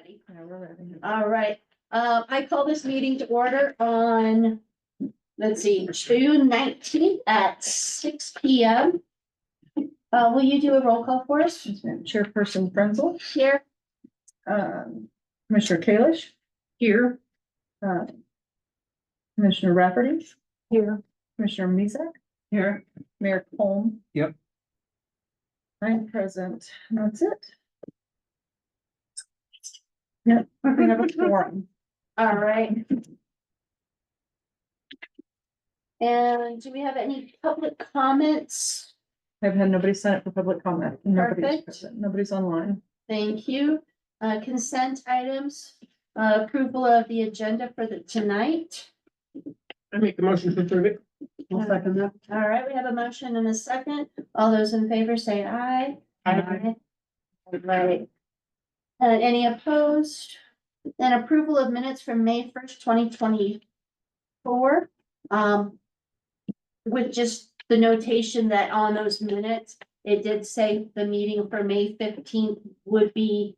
ready. Yeah, we're ready. All right, I call this meeting to order on, let's see, June 19th at 6 p.m. Will you do a roll call for us? Yes, ma'am. Chairperson Frenzel, Here. Commissioner Kalish, Here. Commissioner Rafferty, Here. Commissioner Mizek, Here. Mayor Holm. Yep. I'm present, and that's it. Yep, we have a forum. All right. And do we have any public comments? I've had nobody sign up for public comment. Nobody's Perfect. present. Nobody's online. Thank you. Consent items, approval of the agenda for tonight. I make the motion to approve it. I'll second that. All right, we have a motion and a second. All those in favor say aye. Aye. Right. Any opposed? Then approval of minutes from May 1st, 2024. With just the notation that on those minutes, it did say the meeting for May 15th would be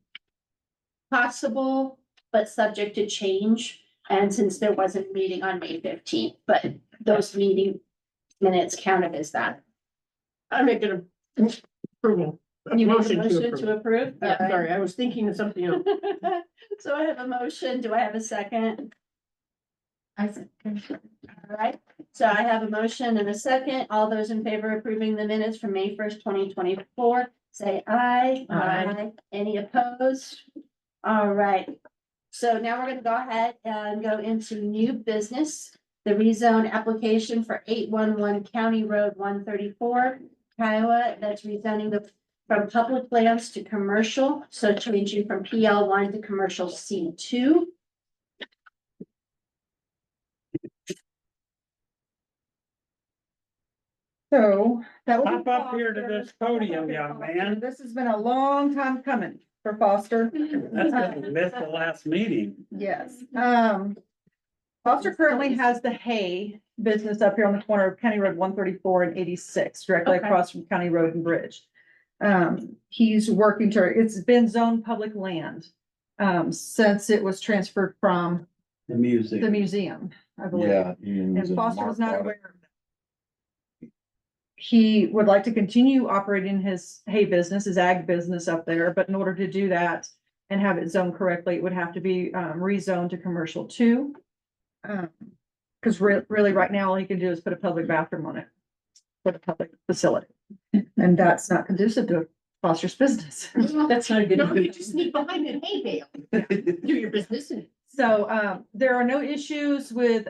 possible, but subject to change. And since there wasn't a meeting on May 15th, but those meeting minutes counted as that. I make it a approval. You make a Motion to motion approve. to approve? Yeah, All right. sorry, I was thinking of something else. So I have a motion. Do I have a second? I second. All right, so I have a motion and a second. All those in favor of approving the minutes from May 1st, 2024, say aye. Aye. Any opposed? All right. So now we're gonna go ahead and go into new business. The rezone application for 811 County Road 134, Kiowa, that's rezoning from public lands to commercial, so changing from PL1 to commercial C2. So that was. Hop up here to this podium, young man. This has been a long time coming for Foster. That's gonna miss the last meeting. Yes, Foster currently has the hay business up here on the corner of County Road 134 and 86, directly Okay. across from County Road and Bridge. He's working to, it's been zoned public land, since it was transferred from The the music. museum, I believe. Yeah. And Foster was not aware of that. He would like to continue operating his hay business, his ag business up there, but in order to do that and have it zoned correctly, it would have to be rezoned to commercial 2. Cause really right now, all he can do is put a public bathroom on it for the public facility. And that's not conducive to Foster's business. That's not good. No, you just sneak behind a hay bale. Do your business and. So, there are no issues with,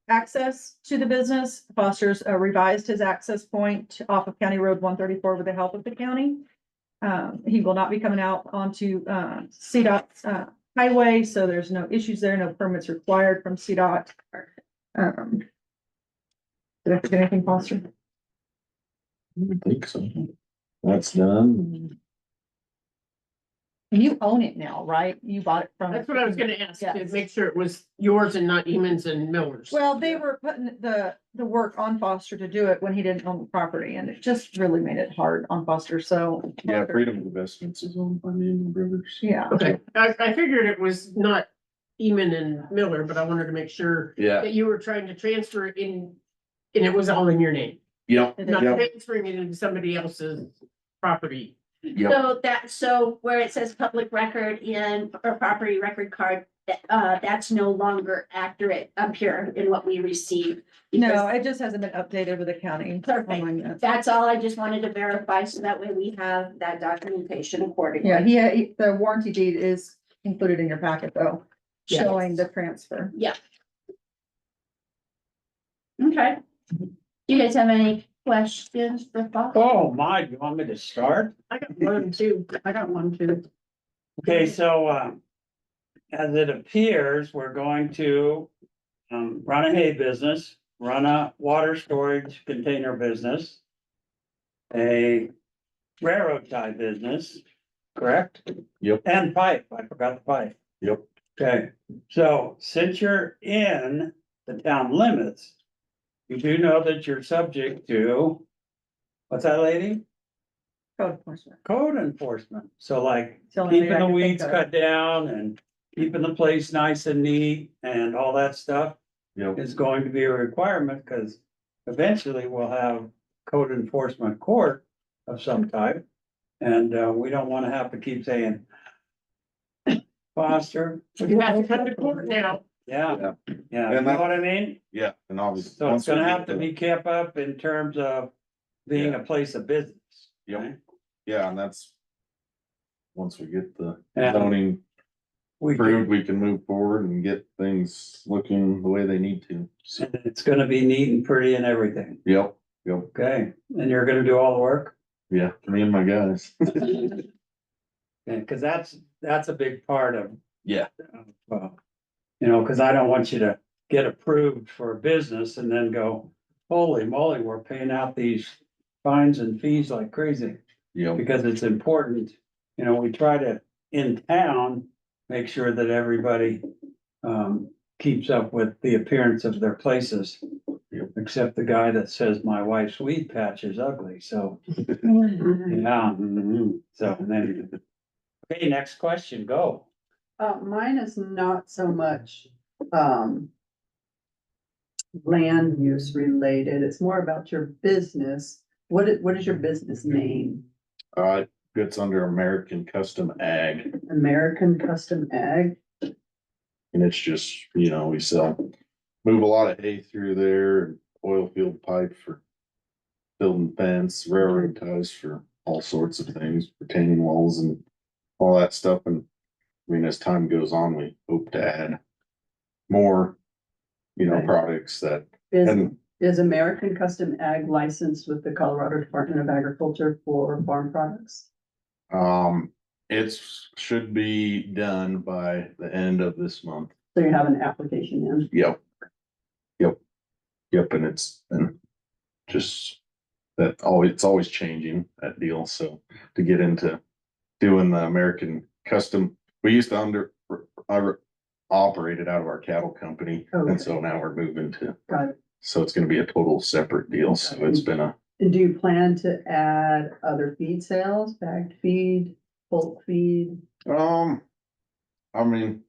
access to the business. Foster's revised his access point off of County Road 134 with the help of the county. He will not be coming out onto, CDOT's, highway, so there's no issues there, no permits required from CDOT. Did I forget anything, Foster? I think so. That's done. And you own it now, right? You bought it from. That's what I was gonna ask, to Yes. make sure it was yours and not Eamon's and Miller's. Well, they were putting the work on Foster to do it when he didn't own the property, and it just really made it hard on Foster, so. Yeah, Freedom Investments is owned by me and my brothers. Yeah, Okay, I figured it was not Eamon and Miller, but I wanted to make sure Yeah, that you were trying to transfer it in, and it was all in your name, yep, not yep, transferring it into somebody else's property. yep. So where it says public record in or property record card, that's no longer accurate up here in what we received. no, it just hasn't been updated with the county. Perfect. That's all I just wanted to verify, so that way we have that documentation accordingly. Yeah, the warranty deed is included in your packet though, Yes. showing the transfer. Okay. Do you guys have any questions for Foster? Oh, my, you want me to start? I got one too. I got one too. Okay, so, as it appears, we're going to, run a hay business, run a water storage container business, a railroad tie business, correct? Yep. And pipe, I forgot the pipe. Yep. Okay, so since you're in the town limits, you do know that you're subject to, what's that, lady? Code enforcement. code enforcement. So like It's the only way I keeping the can think weeds of. cut down and keeping the place nice and neat and all that stuff Yep. is going to be a requirement, because eventually we'll have code enforcement court of some type. And we don't wanna have to keep saying, Foster, You have to come to court now. yeah, Yeah. yeah, you And know that- what I mean? Yeah, and obviously. So it's once we gonna get have to the- be kept up in terms of being a place of business. Yep. right? Yeah, and that's. Once we get the Yeah. zoning We approved, can, we can move forward and get things looking the way they need to. So, and it's gonna be neat and pretty and everything, yep, okay? And you're gonna do all the work? yeah, me and my guys. Yeah, cause that's a big part of. Yeah. You know, cause I don't want you to get approved for a business and then go, holy moly, we're paying out these fines and fees like crazy. Yep, Because it's important, you know, we try to, in town, make sure that everybody keeps up with the appearance of their places. Yep. Except the guy that says my wife's weed patch is ugly, so, Mm-hmm. yeah, so then. Okay, next question, go. Mine is not so much, land use related. It's more about your business. What is your business name? It's under American Custom Ag, American Custom Ag? and it's just, you know, we move a lot of hay through there, oil field pipe for building fence, railroad ties for all sorts of things, retaining walls and all that stuff. And I mean, as time goes on, we hope to add more, you know, Right. products that, Is, and is American Custom Ag licensed with the Colorado Department of Agriculture for farm products? it's should be done by the end of this month. So you have an application in? Yep. Yep, and and just that it's always changing, that deal, so to get into doing the American custom, we used to operate it out of our cattle company, Okay. and so now we're moving to, Got it. so it's gonna be a total separate deal, so it's been And do you plan to add other feed sales, bagged feed, bulk feed? I mean,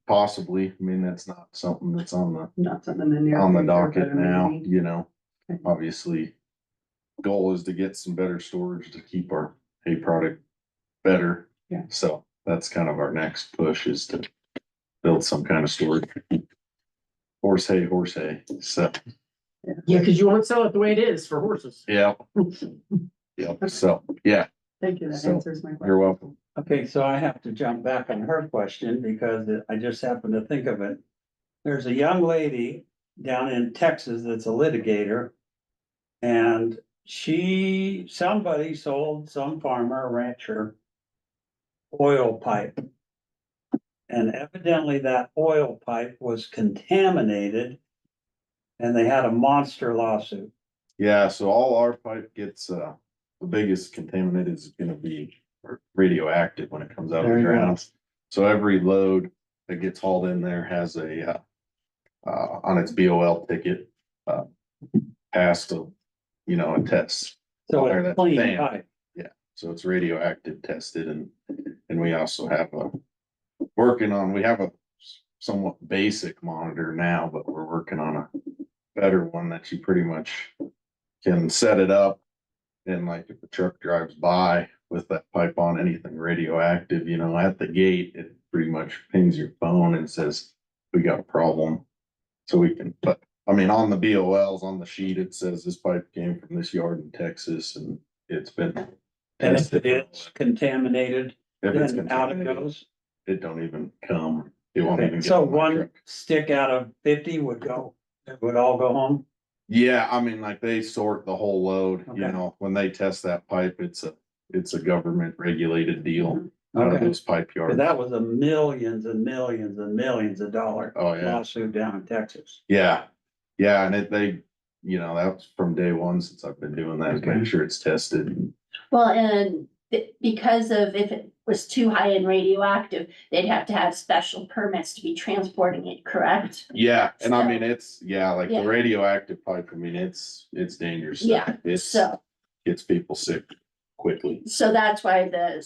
possibly, I mean, that's not something that's on the Not something in the. near on the future, docket but now, maybe. you know. Okay. Obviously, goal is to get some better storage to keep our hay product better. Yeah. So that's kind of our next push, is to build some kind of storage. Horse hay, so, Yeah, cause you won't sell it the way it is for horses. yeah. Yep, so, yeah, Thank you, that So, answers my question. you're welcome. Okay, so I have to jump back on her question because I just happened to think of it. There's a young lady down in Texas that's a litigator. And somebody sold some farmer, a rancher, oil pipe. And evidently that oil pipe was contaminated. And they had a monster lawsuit. Yeah, so all our pipe gets, the biggest contaminant is gonna be radioactive when it comes out of There the you go. ground. So every load that gets hauled in there has a, on its BOL ticket, passed a, you know, a test. So Or it's that clean fan. pipe. So it's radioactive tested, and we also have we have a somewhat basic monitor now, but we're working on a better one that you pretty much can set it up. And like if a truck drives by with that pipe on, anything radioactive, you know, at the gate, it pretty much pings your phone and says, we got a problem. So we can, but I mean, on the BOLs, on the sheet, it says this pipe came from this yard in Texas and it's been. And if tested. it's contaminated, If it's then out it contaminated, goes. it don't even come, it won't even get. So on my one truck. stick out of 50 would all go home? Yeah, I mean, like they sort the whole load, you Okay. know, when they test that pipe, it's a government regulated deal out of Okay, those pipe 'cause yards. that was a millions and millions and millions of dollar Oh, yeah, lawsuit down in Texas. yeah, yeah, and they, you know, that's from day one since I've been doing that, is Okay. make sure it's tested. Well, and because of if it was too high and radioactive, they'd have to have special permits to be transporting it, correct? Yeah, and I So- mean, it's, yeah, like Yeah. the radioactive pipe, I mean, it's dangerous. Yeah, It's, So, gets people sick quickly. So that's why the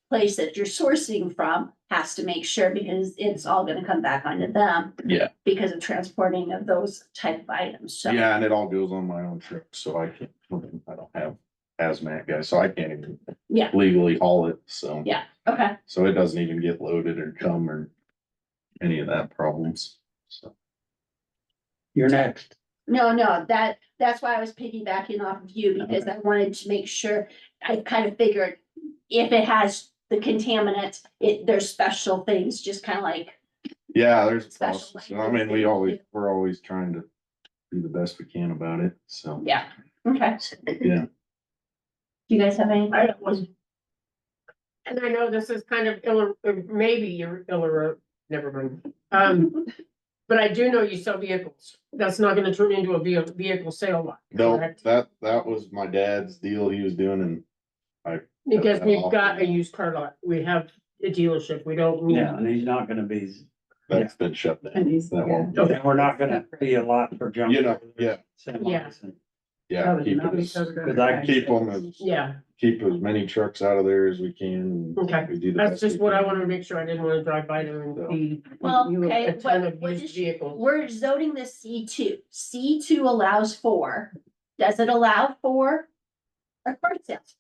place that you're sourcing from has to make sure, because it's all gonna come back onto them Yeah, because of transporting of those type of items, so. yeah, and it all goes on my own truck, so I don't have hazmat guys, so I can't even Yeah. legally haul it, so. Yeah, okay, So it doesn't even get loaded or come or any of that problems, so. You're next. no, that's why I was piggybacking off of you, because I wanted to make sure, I kind of figured if it has the contaminant, there's special things, just kind of like, Yeah, there's a Special process. I mean, language. we're always trying to do the best we can about it, so. yeah, okay. Yeah, Do you guys have any? I got one. And I know this is kind of maybe you're never mind. But I do know you sell vehicles. That's not gonna turn into a vehicle sale lot. no, correct? that was my dad's deal he was doing and Because we've got a used car lot. We have a dealership. We don't need. Yeah, and he's not gonna be, that's been shut And down. he's- That won't, Okay. and we're not gonna be a lot for junk. You know, yeah. Semis and- yeah, keep it, Cause I keep them as, Yeah, keep as many trucks out of there as we can. Okay. We do the that's best just we what I can. wanted to make sure. I didn't wanna drive by there and see. Well, you okay, a ton what- of what used is- vehicles. We're zoning this C2. C2 allows for, does it allow for a car sales?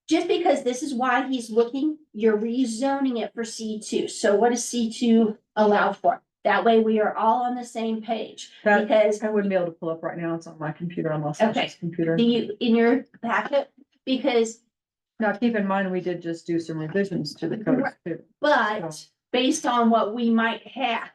Just because this is why he's looking, you're rezoning it for C2. So what does C2 allow for? That way we are all on the same page, That, because I wouldn't be able to pull up right now. It's on my computer on Los Angeles computer. in your packet, because, Now, keep in mind, we did just do some revisions to the code too. but based on what we might have.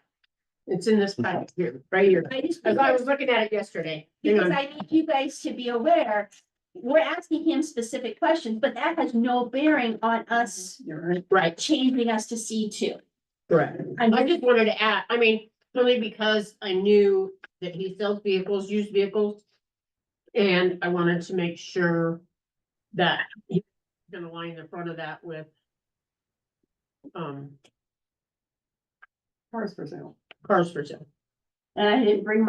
It's in this packet here, right here. As I was looking at it yesterday. Hang Because on. I need you guys to be aware, we're asking him specific questions, but that has no bearing on us Right, changing us to C2. correct. I just wanted to add, I mean, only because I knew that he sells vehicles, used vehicles. And I wanted to make sure that he's gonna line the front of that with. Cars for sale. Cars for sale. And I didn't bring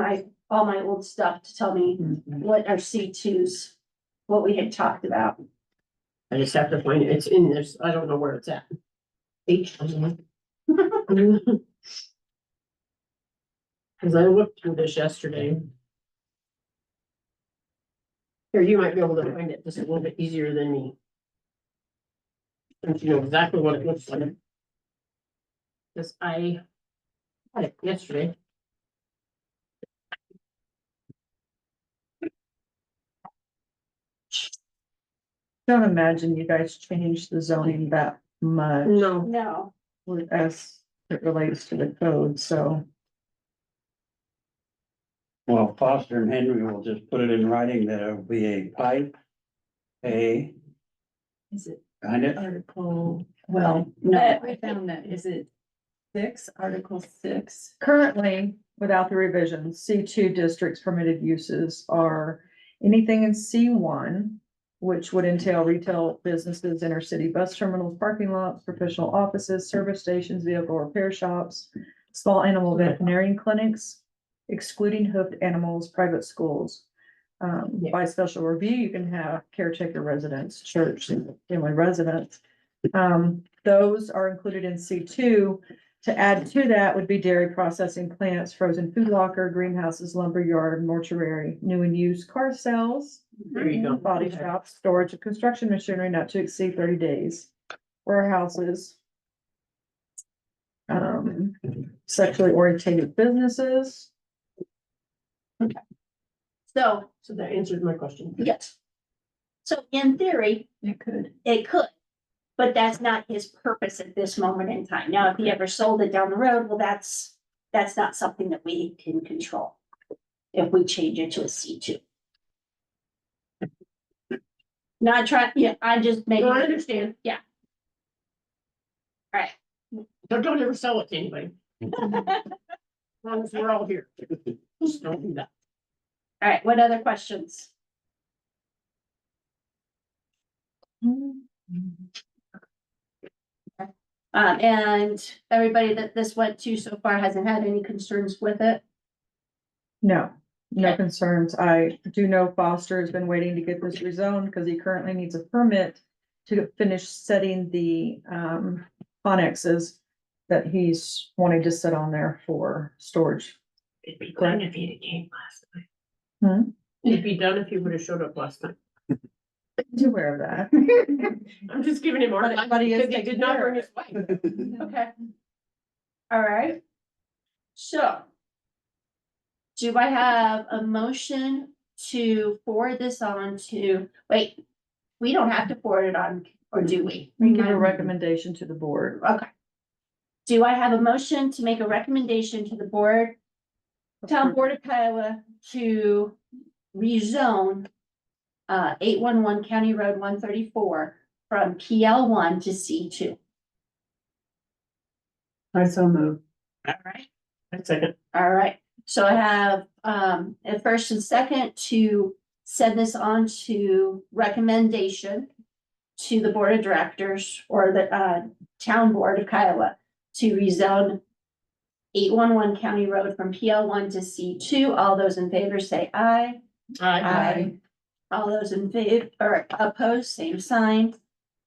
all my old stuff to tell me what our C2s, what we had talked about. I just have to find it. It's in this. I don't know where it's at. H. Cause I looked through this yesterday. Here, you might be able to find it just a little bit easier than me. And you know exactly what it looks like. Cause I had it yesterday. Don't imagine you guys changed the zoning that much No, No, as it relates to the code, so. Well, Foster and Henry will just put it in writing that it'll be a pipe. Is it Kind of, article, well, no, I found that, is it article 6? Currently, without the revisions, C2 districts permitted uses are anything in C1, which would entail retail businesses, intercity bus terminals, parking lots, professional offices, service stations, vehicle repair shops, small animal veterinarian clinics, excluding hoofed animals, private schools. By special review, you can have caretaker residence, church, family residence. Those are included in C2. To add to that would be dairy processing plants, frozen food locker, greenhouses, lumber yard, mortuary, new and used car sales. there you go. Body shops, storage of construction machinery not to exceed 30 days. Warehouses. Sexually oriented businesses. so, So that answered my question. yes. So in theory, It could. it could, but that's not his purpose at this moment in time. Now, if he ever sold it down the road, well, that's not something that we can control. If we change it to a C2. Not trying, yeah, I just maybe. No, I understand. Yeah. Alright. So don't ever sell it to anybody. As long as we're all here. Just don't do that. Alright, what other questions? And everybody that this went to so far hasn't had any concerns with it? No, No Okay. concerns. I do know Foster has been waiting to get this rezoned because he currently needs a permit to finish setting the connexes that he's wanting to set on there for storage. It'd be done if he'd have came last time. Hmm? It'd be done if he would have showed up last time. He's aware of that. I'm just giving him a hard time But he is because he taking did not care bring of his wife. Okay. All right. So. Do I have a motion to forward this on to, wait, we don't have to forward it on, or do we? We can give a recommendation to the board. Okay. Do I have a motion to make a recommendation to the board, Town Board of Kiowa, to rezone 811 County Road 134 from PL 1 to C2? I so move. All right. One second. All right, so I have a first and second to send this on to recommendation to the Board of Directors or the Town Board of Kiowa to rezone 811 County Road from PL 1 to C2. All those in favor say aye. Aye. All those in favor or opposed, same sign.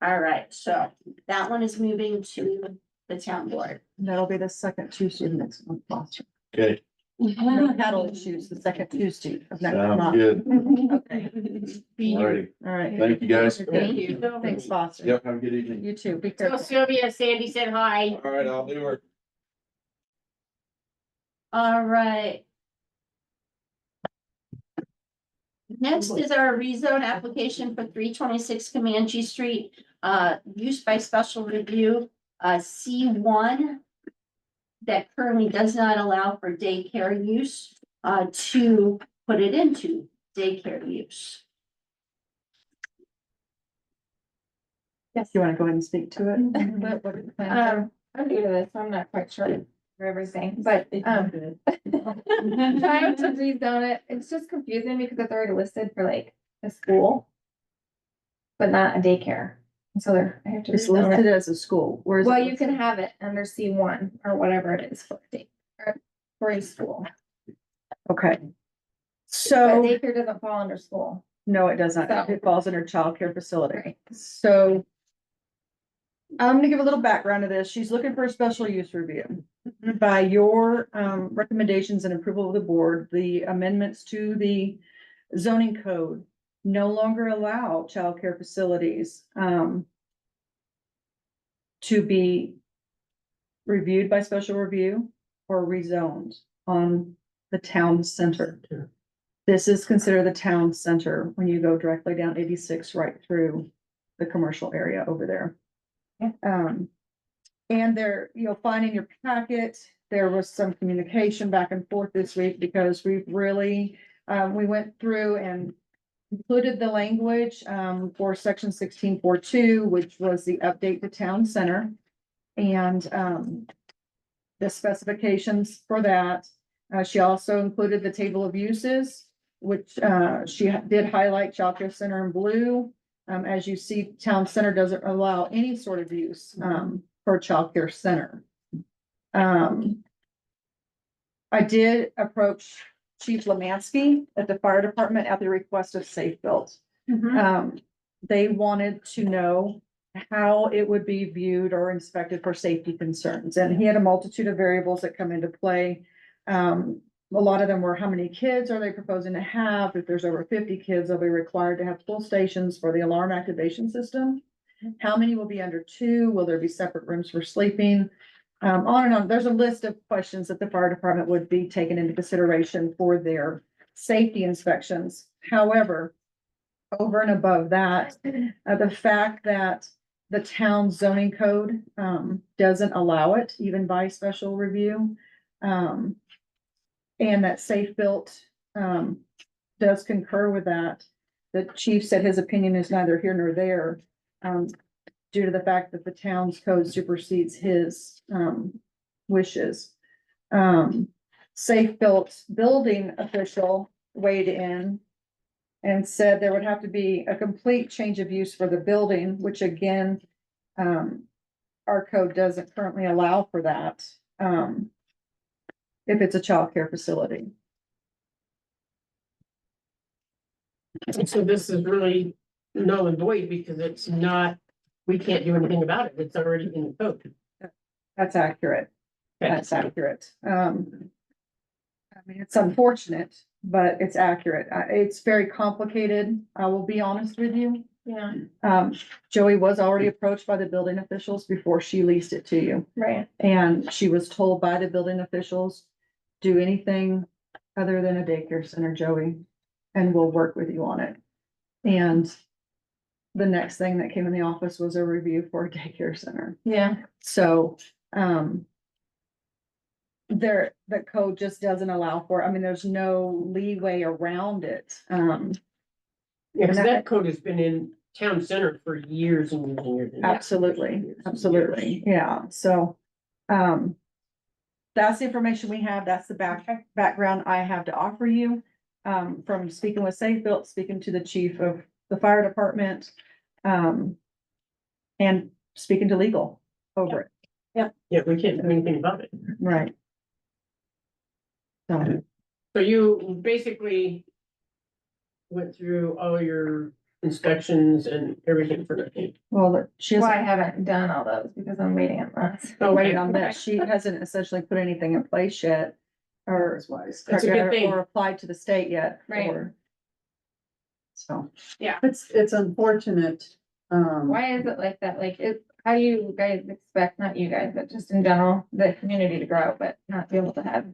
All right, so that one is moving to the Town Board. That'll be the second Tuesday of next month, Foster. Okay, No cattle issues, the second Tuesday of next sounds month. good. Okay. Alrighty, All right. thank you, guys. Thank you. Thanks, Foster. Yep, have a good evening. You too. Be Tell careful. Sylvia, Sandy said hi. All right, I'll do her. All right. Next is our rezone application for 326 Comanche Street, use by special review, C1. That currently does not allow for daycare use, to put it into daycare use. Yes, you want to go ahead and speak to it? What are the plans I'm new to this, so I'm not quite sure for everything, but, are? trying to rezone it, it's just confusing because it's already listed for like a school. But not a daycare, so there, I have to. It's rezone it. listed as a school. Where is it Well, you listed? can have it under C1 or whatever it is for day, or for a school, Okay. but So, daycare doesn't fall under school. no, it does not. So- It falls under childcare facility. Right. So I'm gonna give a little background to this. She's looking for a special use review. By your recommendations and approval of the board, the amendments to the zoning code no longer allow childcare facilities to be reviewed by special review or rezoned on the town center. This is considered the town center when you go directly down 86 right through the commercial area over there. And there, you'll find in your packet, there was some communication back and forth this week because we've really, we went through and included the language, for section 16.42, which was the update to town center. And, the specifications for that. She also included the table of uses, which, she did highlight childcare center in blue. As you see, town center doesn't allow any sort of use, for childcare center. I did approach Chief Lemansky at the fire department at the request of Safe Built. They wanted to know how it would be viewed or inspected for safety concerns, and he had a multitude of variables that come into play. A lot of them were how many kids are they proposing to have? If there's over 50 kids, they'll be required to have full stations for the alarm activation system. How many will be under 2? Will there be separate rooms for sleeping? On and on. There's a list of questions that the fire department would be taken into consideration for their safety inspections. However, over and above that, the fact that the town zoning code, doesn't allow it even by special review. And that Safe Built, does concur with that. The chief said his opinion is neither here nor there, due to the fact that the town's code supersedes his, wishes. Safe Built building official weighed in and said there would have to be a complete change of use for the building, which again, our code doesn't currently allow for that, if it's a childcare facility. And so this is really null and void because it's not, we can't do anything about it. It's already in the code. That's accurate. Okay. That's accurate. I mean, it's unfortunate, but it's accurate. It's very complicated. I will be honest with you. Yeah, Joey was already approached by the building officials before she leased it to you. right. And she was told by the building officials, do anything other than a daycare center, Joey, and we'll work with you on it. And the next thing that came in the office was a review for a daycare center. Yeah, So, the code just doesn't allow for, I mean, there's no leeway around it. Yeah, because that code has been in town center for years and years and years. and years. Absolutely, absolutely, yeah, so, that's the information we have, that's the background I have to offer you. From speaking with Safe Built, speaking to the chief of the fire department, and speaking to legal over it, Yeah, we can't do anything about it. right? So, So you basically went through all your inspections and everything for the. well, she well, I hasn't haven't done all those because I'm waiting on this. waited on this, she hasn't essentially put anything in place yet, or That's wise. That's a good thing. or applied to the state yet. Right. So, It's unfortunate, Why is it like that? Like, how do you guys expect, not you guys, but just in general, the community to grow, but not be able to have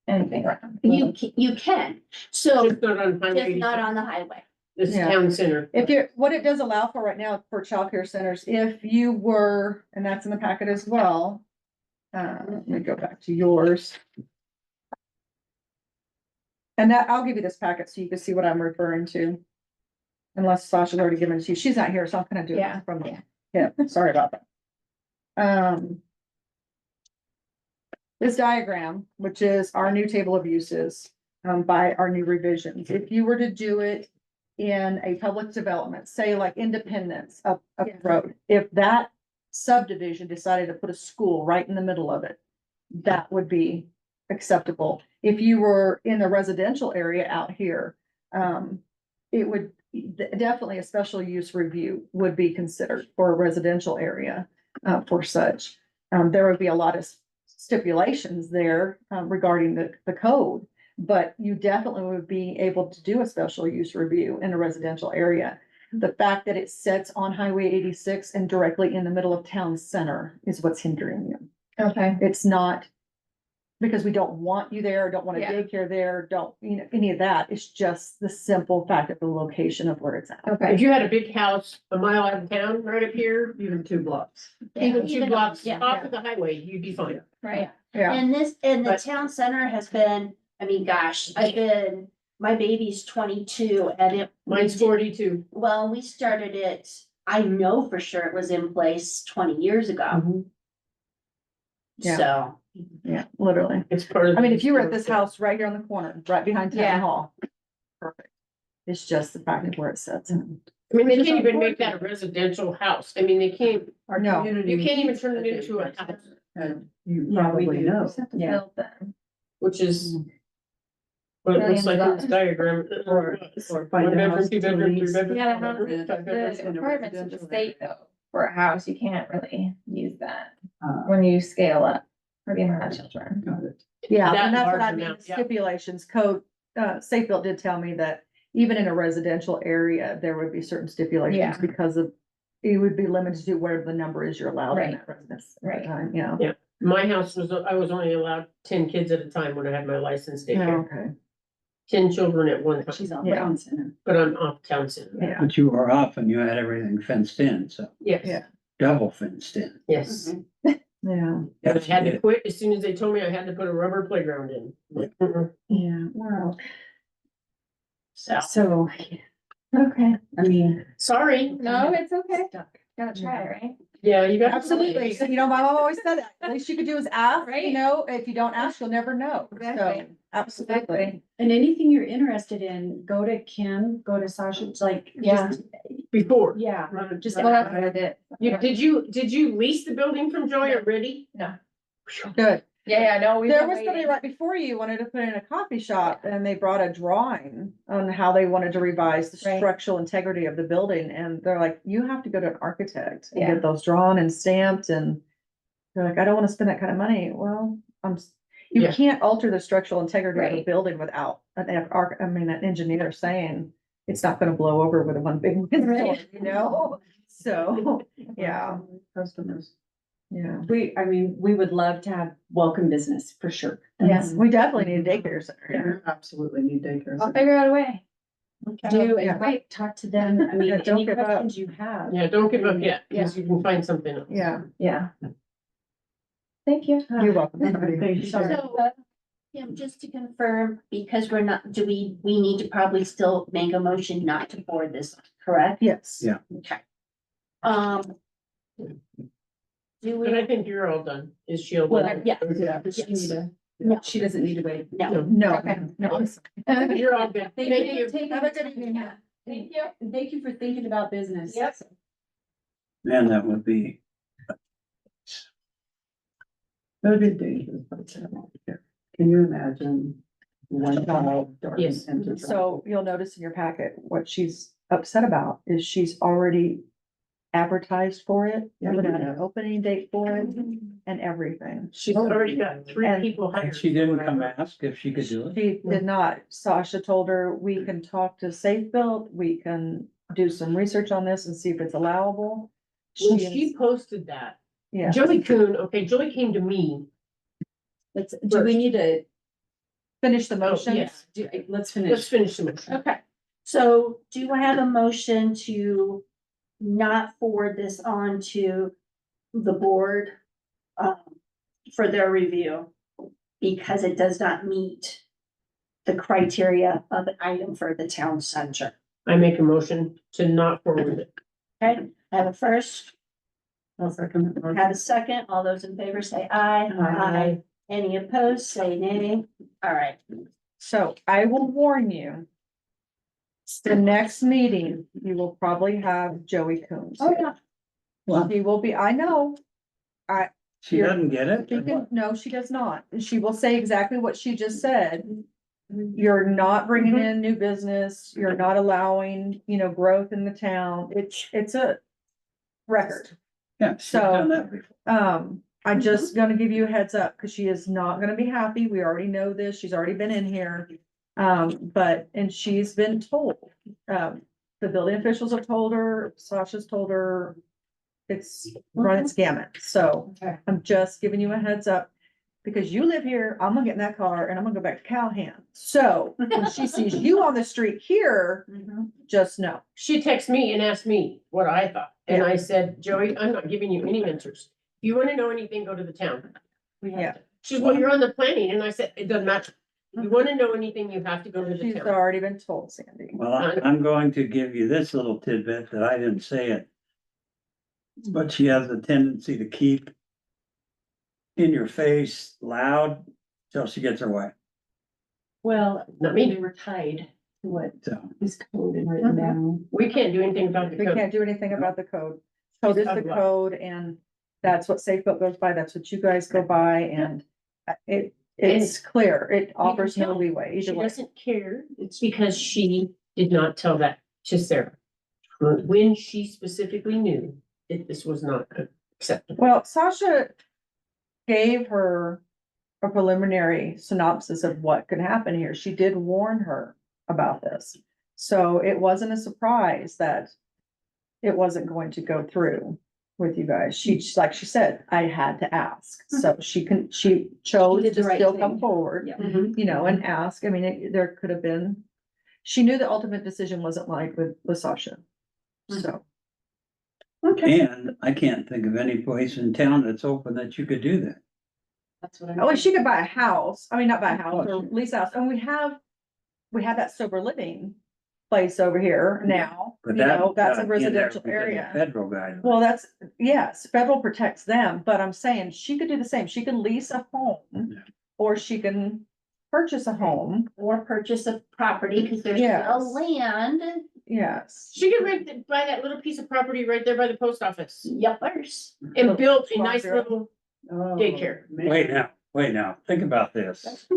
anything around? You can, so Just not on just highway, not on the highway. this Yeah. town center. if you're, what it does allow for right now for childcare centers, if you were, and that's in the packet as well. Let me go back to yours. And that, I'll give you this packet so you can see what I'm referring to. Unless Sasha's already given it to you. She's not here, so I'm gonna do Yeah. it from the, yeah, sorry about that. This diagram, which is our new table of uses, by our new revisions, if you were to do it in a public development, say like Independence up the road, if that subdivision decided to put a school right in the middle of it, that would be acceptable. If you were in a residential area out here, it would, definitely a special use review would be considered for a residential area, for such. There would be a lot of stipulations there, regarding the code, but you definitely would be able to do a special use review in a residential area. The fact that it sits on Highway 86 and directly in the middle of town center is what's hindering you. Okay, It's not because we don't want you there, don't want a Yeah. daycare there, don't, you know, any of that. It's just the simple fact of the location of where it's at. If okay. you had a big house a mile out of town, right up here, even 2 blocks. even 2 Even- blocks yeah. off of the highway, you'd be fine. Right, Yeah, And the But- town center has been, I mean, gosh, my baby's 22 and it. Mine's 42. Well, we started it, I know for sure it was in place 20 years ago, Yeah. so. yeah, literally. It's part of. I mean, the if you were at this historical- house right here on the corner, right behind Yeah. town hall. Perfect. It's just the fact of where it sits. I mean, they can't even make that a residential house. I mean, they can't, Our No. community you can't even needs turn it a into a daycare house, center, And you Yeah, we probably do. know. Just have to Yeah. build them. which is what it looks like in this diagram. Or find One a bedroom, house 2 to bedroom, 3 lease. bedroom. Yeah, four the bedroom, house- five bedroom. in The a apartments in the residential state though, for a house, you can't really use that Uh, when you scale up for the amount of children. got it. Yeah, That and that's what large I mean, amount, yeah. stipulations, code, Safe Built did tell me that even in a residential area, there would be certain stipulations Yeah. because of, it would be limited to where the number is you're allowed in Right. that residence. at the Right. time, yeah. Yeah. My house was, I was only allowed 10 kids at a time when I had my license Yeah, daycare, okay, 10 children at one She's time, on Yeah. town center. but I'm off town center. yeah, But you were off and you had everything fenced in, so Yes, Yeah. double fenced in. yes. yeah, And I Yes, had you to did. quit as soon as they told me I had to put a rubber playground in. yeah. Wow. So, So, Okay. I mean. sorry. No, it's okay. Stuck. Gotta try, right? Yeah, you got. Absolutely, you know, my mom always said that, at least you could do is ask, you Right. know, if you don't ask, you'll never know, so, Exactly. absolutely. And anything you're interested in, go to Kim, go to Sasha, it's like. Yeah. just- Before. Yeah, Just. Well, that's what I did. Did you lease the building from Joy already? No. Good, Yeah, no, we. There was somebody right before you wanted to put in a coffee shop and they brought a drawing on how they wanted to revise the Right. structural integrity of the building. And they're like, you have to go to an architect and Yeah. get those drawn and stamped and they're like, I don't want to spend that kind of money. Well, you Yeah. can't alter the structural integrity of a Right. building without an engineer saying it's not gonna blow over with a one big windstorm, Right. you know? So, yeah, Customers. yeah. We would love to have welcome business for sure. Yes. We definitely need a daycare center here. Absolutely need daycare. I'll figure out a way. Do, Yeah. invite, talk to them. I mean, Yeah, don't any give up. questions you have. Yeah, don't give up yet, because you can find something else. Yeah, Yeah. Thank you. you're welcome. Thank you. So, Kim, just to confirm, because we're not, we need to probably still make a motion not to forward this, correct? Yes. Yeah. Okay. Do But I we, think you're all done. Is she all Well, done? yeah, Yeah. Does she need a- No. She doesn't need to wait. no, No, Okay. no. You're all good. Thank you. Have a good evening. Thank you. And thank you for thinking about business. Yep. Man, that would be, That would be dangerous. Can you imagine? One child. darting Yes. into the- So you'll notice in your packet, what she's upset about is she's already advertised for it, Yeah. put out an opening date for it and everything. She's already got 3 And- people hired. and she didn't come ask if she could do it. She did not. Sasha told her, we can talk to Safe Built, we can do some research on this and see if it's allowable. When She she is, posted that, yeah, Joey Coon, okay, Joey came to me. Do we need to, finish the motion. Yes, let's let's finish. finish the motion. okay. So do I have a motion to not forward this on to the board for their review? Because it does not meet the criteria of an item for the town center. I make a motion to not forward it. Okay, I have a first, I'll second it. I have a second. All those in favor say aye. Aye. Any opposed, say nay. All right. So I will warn you. The next meeting, you will probably have Joey Coombs. Oh, yeah. Well, He will be, I know, she doesn't get it. she can, no, she does not. She will say exactly what she just said. You're not bringing in new business, you're not allowing, growth in the town. It's a record. Yeah, she's done that before. I'm just gonna give you a heads up, cause she is not gonna be happy. We already know this. She's already been in here. And she's been told, the building officials have told her, Sasha's told her. It's run its gamut. So Okay. I'm just giving you a heads up. Because you live here, I'm gonna get in that car and I'm gonna go back to Callahan. So when she sees you on the street here, just know. She texted me and asked me what I thought, and I said, Joey, I'm not giving you any answers. If you wanna know anything, go to the town. Yeah. She's, well, you're on the planning, and I said, it doesn't matter. If you wanna know anything, you have to go to the She's town. already been told, Sandy. Well, I'm going to give you this little tidbit that I didn't say it. But she has a tendency to keep in your face loud till she gets her way. Well, Not me. we were tied to what So, is coded and written down. We can't do anything about the We code. can't do anything about the code. Code is the Talk about- code and that's what Safe Built goes by. That's what you guys go by and it's clear. It offers no tell leeway She either way. doesn't care. It's because she did not tell that to Sarah. When she specifically knew that this was not acceptable. Well, Sasha gave her a preliminary synopsis of what could happen here. She did warn her about this. So it wasn't a surprise that it wasn't going to go through with you guys. She, like she said, I had to ask. So she chose did to the right still thing. come forward, Yeah. and ask. I mean, there could have been, she knew the ultimate decision wasn't like with Sasha. So, and I can't think of any place in town that's open that you could do that. That's what I'm. oh, and she could buy a house. I mean, not buy a house or lease a house. And we have that sober living place over here now, But that's a in there residential because of area. Federal guidelines. Well, yes, federal protects them, but I'm saying she could do the same. She could lease a home. Yeah. Or she can purchase a home. Or purchase a property, because there's Yes. no land. Yes. She could buy that little piece of property right there by the post office Yuppers. and build a Small nice girl. little Oh, daycare. man. Wait now, wait now, think about this.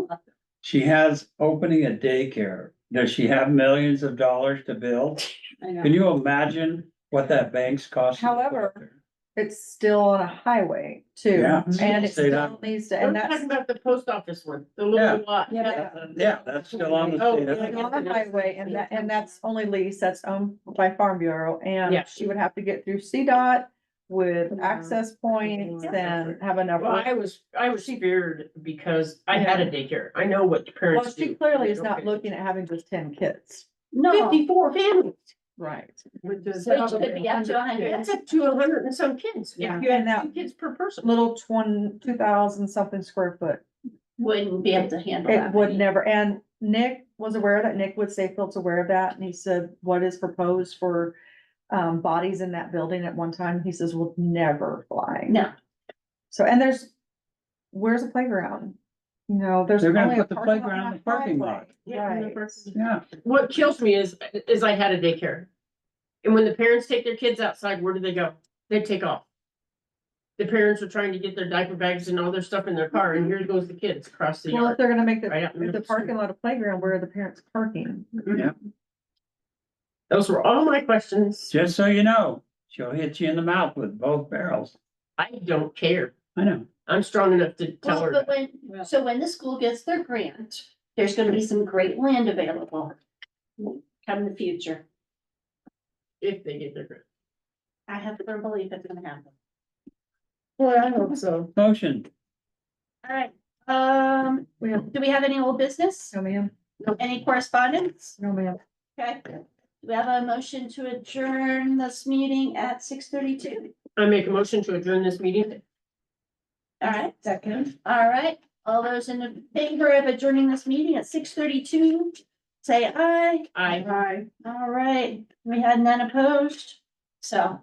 She has opening a daycare. Does she have millions of dollars to build? I know. Can you imagine what that bank's costing? to put up However, there? It's still on a highway too, Yeah. and it Say still that. needs to, I'm and talking that's about the post office one, the Yeah. little lot. Yeah, that's still on the Oh, state. yeah. on the highway, and that's only leased, that's owned by Farm Bureau, Yeah. and she would have to get through CDOT with Yeah. access points, then have enough. Well, I was feared because I had a daycare. I know what the Well, parents do. she clearly is not looking at having just 10 kids. No, 54 families. Right. Which is which could be up to 100. That's up to 100 and some kids. Yeah. If you And have that- 2 kids per person. Little 2,000 something square foot. Wouldn't be able to handle It that. would many. never, and Nick was aware of that, Nick Wood Safefield's aware of that, and he said, what is proposed for bodies in that building at one time, he says, will never fly. No, So, and where's the playground? You know, there's They're gonna only a put the parking lot playground and in a the parking lot. driveway. Yeah, and the Right. person- Yeah, What kills me is I had a daycare. And when the parents take their kids outside, where do they go? They take off. The parents are trying to get their diaper bags and all their stuff in their car, and here goes the kids across the Well, if yard. they're gonna make Right out in the the middle of the parking street. lot a playground, where are the parents parking? yeah. Those were all my questions. Just so you know, she'll hit you in the mouth with both barrels. I don't care. I know. I'm strong enough to tell well, her. but that. when the school gets their grant, there's gonna be some great land available. Come in the future. If they get their grant. I have a firm belief it's gonna happen. Well, I hope so. Motion. All right, do we have any old business? No, ma'am. Any correspondence? No, ma'am. Okay, do we have a motion to adjourn this meeting at 6:32? I make a motion to adjourn this meeting. All right, Second. all right, all those in favor of adjourning this meeting at 6:32, say aye. I. All right, we had none opposed, so.